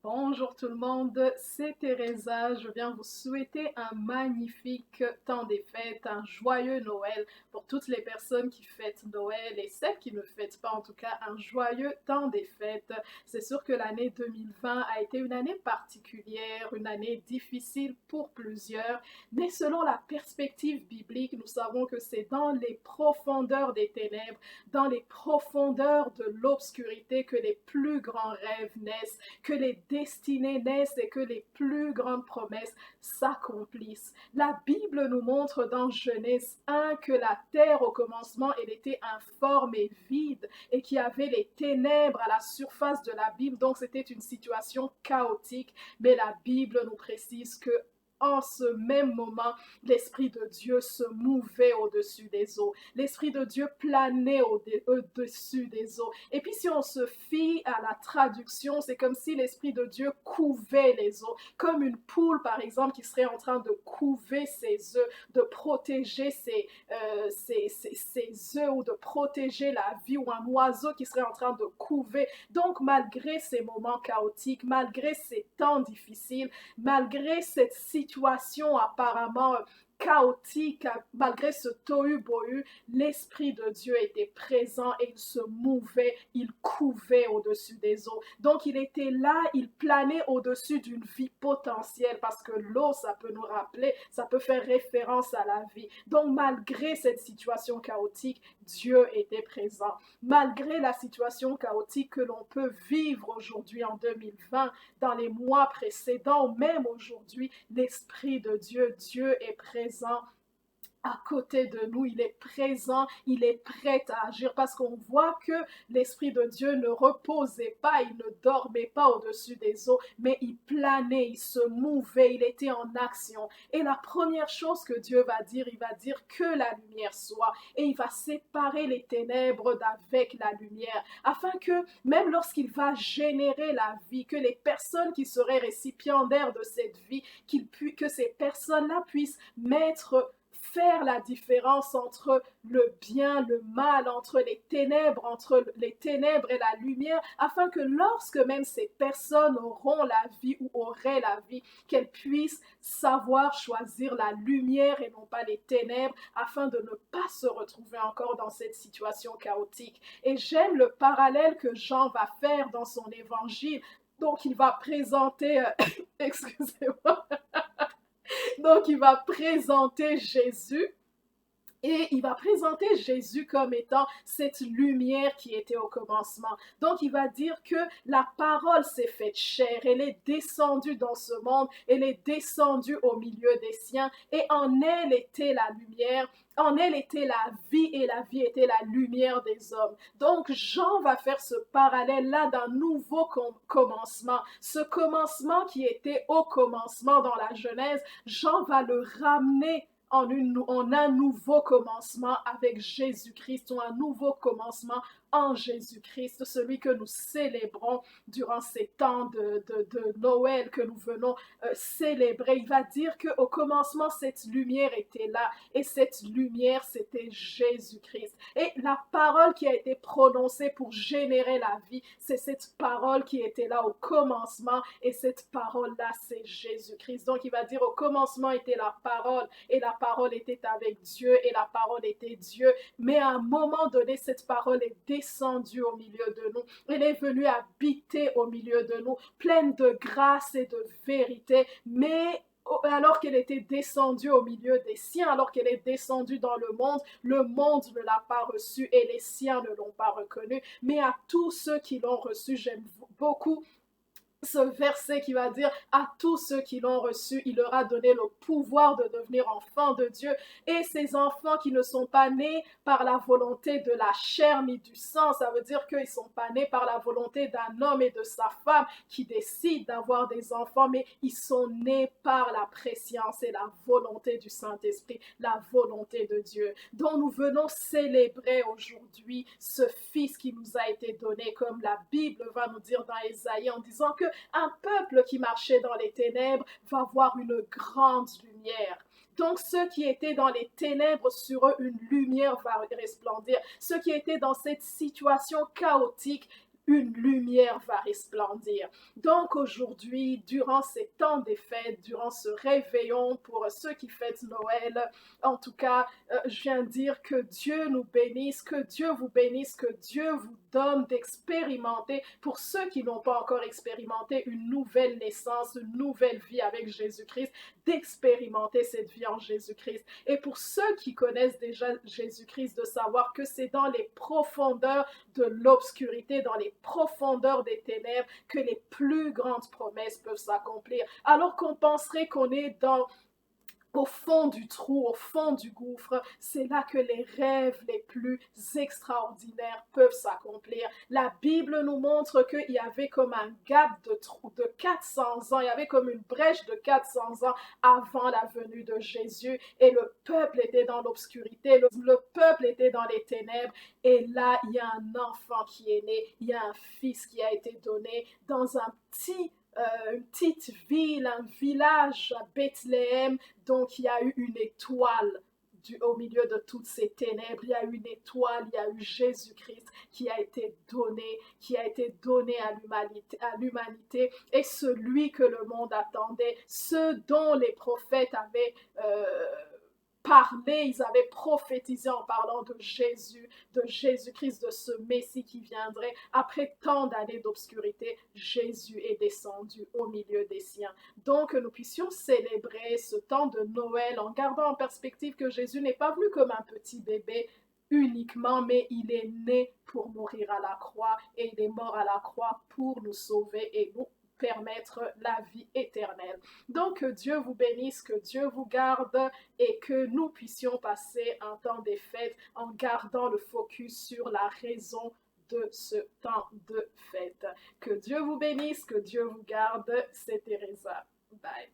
Bonjour tout le monde, c'est Teresa. Je viens vous souhaiter un magnifique temps des fêtes, un joyeux Noël pour toutes les personnes qui fêtent Noël et celles qui ne fêtent pas, en tout cas un joyeux temps des fêtes. C'est sûr que l'année 2020 a été une année particulière, une année difficile pour plusieurs, mais selon la perspective biblique, nous savons que c'est dans les profondeurs des ténèbres, dans les profondeurs de l'obscurité que les plus grands rêves naissent, que les destinées naissent et que les plus grandes promesses s'accomplissent. La Bible nous montre dans Genèse 1 que la terre au commencement, elle était informe et vide et qu'il y avait les ténèbres à la surface de la Bible. Donc c'était une situation chaotique, mais la Bible nous précise que en ce même moment, l'Esprit de Dieu se mouvait au-dessus des eaux. L'Esprit de Dieu planait au-dessus des eaux. Et puis si on se fie à la traduction, c'est comme si l'Esprit de Dieu couvait les eaux, comme une poule par exemple qui serait en train de couver ses œufs, de protéger ses œufs ou de protéger la vie, ou un oiseau qui serait en train de couver. Donc malgré ces moments chaotiques, malgré ces temps difficiles, malgré cette situation apparemment chaotique, malgré ce tohu-bohu, l'Esprit de Dieu était présent et il se mouvait, il couvait au-dessus des eaux. Donc il était là, il planait au-dessus d'une vie potentielle, parce que l'eau, ça peut nous rappeler, ça peut faire référence à la vie. Donc malgré cette situation chaotique, Dieu était présent. Malgré la situation chaotique que l'on peut vivre aujourd'hui en 2020, dans les mois précédents, même aujourd'hui, l'Esprit de Dieu, Dieu est présent à côté de nous, il est présent, il est prêt à agir, parce qu'on voit que l'Esprit de Dieu ne reposait pas, il ne dormait pas au-dessus des eaux, mais il planait, il se mouvait, il était en action. Et la première chose que Dieu va dire, il va dire que la lumière soit, et il va séparer les ténèbres d'avec la lumière, afin que même lorsqu'il va générer la vie, que les personnes qui seraient récipiendaires de cette vie, que ces personnes-là puissent faire la différence entre le bien, le mal, entre les ténèbres et la lumière, afin que lorsque même ces personnes auront la vie ou auraient la vie, qu'elles puissent savoir choisir la lumière et non pas les ténèbres, afin de ne pas se retrouver encore dans cette situation chaotique. Et j'aime le parallèle que Jean va faire dans son évangile. Donc il va présenter, excusez-moi, donc il va présenter Jésus, et il va présenter Jésus comme étant cette lumière qui était au commencement. Donc il va dire que la parole s'est faite chair, elle est descendue dans ce monde, elle est descendue au milieu des siens, et en elle était la lumière, en elle était la vie, et la vie était la lumière des hommes. Donc Jean va faire ce parallèle-là d'un nouveau commencement. Ce commencement qui était au commencement dans la Genèse, Jean va le ramener en un nouveau commencement avec Jésus-Christ, ou un nouveau commencement en Jésus-Christ, celui que nous célébrons durant ces temps de Noël que nous venons célébrer. Il va dire qu'au commencement, cette lumière était là, et cette lumière, c'était Jésus-Christ. Et la parole qui a été prononcée pour générer la vie, c'est cette parole qui était là au commencement, et cette parole-là, c'est Jésus-Christ. Donc il va dire, au commencement était la parole, et la parole était avec Dieu, et la parole était Dieu. Mais à un moment donné, cette parole est descendue au milieu de nous. Elle est venue habiter au milieu de nous, pleine de grâce et de vérité, mais alors qu'elle était descendue au milieu des siens, alors qu'elle est descendue dans le monde ne l'a pas reçue, et les siens ne l'ont pas reconnue. Mais à tous ceux qui l'ont reçue, j'aime beaucoup ce verset qui va dire, à tous ceux qui l'ont reçu, il leur a donné le pouvoir de devenir enfants de Dieu. Et ces enfants qui ne sont pas nés par la volonté de la chair ni du sang, ça veut dire qu'ils ne sont pas nés par la volonté d'un homme et de sa femme qui décident d'avoir des enfants, mais ils sont nés par la prescience et la volonté du Saint-Esprit, la volonté de Dieu, dont nous venons célébrer aujourd'hui ce Fils qui nous a été donné, comme la Bible va nous dire dans Ésaïe, en disant que un peuple qui marchait dans les ténèbres va voir une grande lumière. Donc ceux qui étaient dans les ténèbres, sur eux une lumière va resplendir. Ceux qui étaient dans cette situation chaotique, une lumière va resplendir. Donc aujourd'hui, durant ces temps des fêtes, durant ce réveillon pour ceux qui fêtent Noël, en tout cas, je viens dire que Dieu nous bénisse, que Dieu vous bénisse, que Dieu vous donne d'expérimenter, pour ceux qui n'ont pas encore expérimenté une nouvelle naissance, une nouvelle vie avec Jésus-Christ, d'expérimenter cette vie en Jésus-Christ. Et pour ceux qui connaissent déjà Jésus-Christ, de savoir que c'est dans les profondeurs de l'obscurité, dans les profondeurs des ténèbres, que les plus grandes promesses peuvent s'accomplir. Alors qu'on penserait qu'on est au fond du trou, au fond du gouffre, c'est là que les rêves les plus extraordinaires peuvent s'accomplir. La Bible nous montre qu'il y avait comme un gap de trou de 400 ans, il y avait comme une brèche de 400 ans avant la venue de Jésus, et le peuple était dans l'obscurité, le peuple était dans les ténèbres, et là, il y a un enfant qui est né, il y a un fils qui a été donné dans une petite ville, un village à Bethléem. Donc il y a eu une étoile au milieu de toutes ces ténèbres. Il y a eu une étoile, il y a eu Jésus-Christ qui a été donné à l'humanité, et celui que le monde attendait, ce dont les prophètes avaient parlé, ils avaient prophétisé en parlant de Jésus, de Jésus-Christ, de ce Messie qui viendrait. Après tant d'années d'obscurité, Jésus est descendu au milieu des siens. Donc, que nous puissions célébrer ce temps de Noël en gardant en perspective que Jésus n'est pas venu comme un petit bébé uniquement, mais il est né pour mourir à la croix, et il est mort à la croix pour nous sauver et nous permettre la vie éternelle. Donc, que Dieu vous bénisse, que Dieu vous garde, et que nous puissions passer un temps des fêtes en gardant le focus sur la raison de ce temps de fête. Que Dieu vous bénisse, que Dieu vous garde. C'est Teresa. Bye.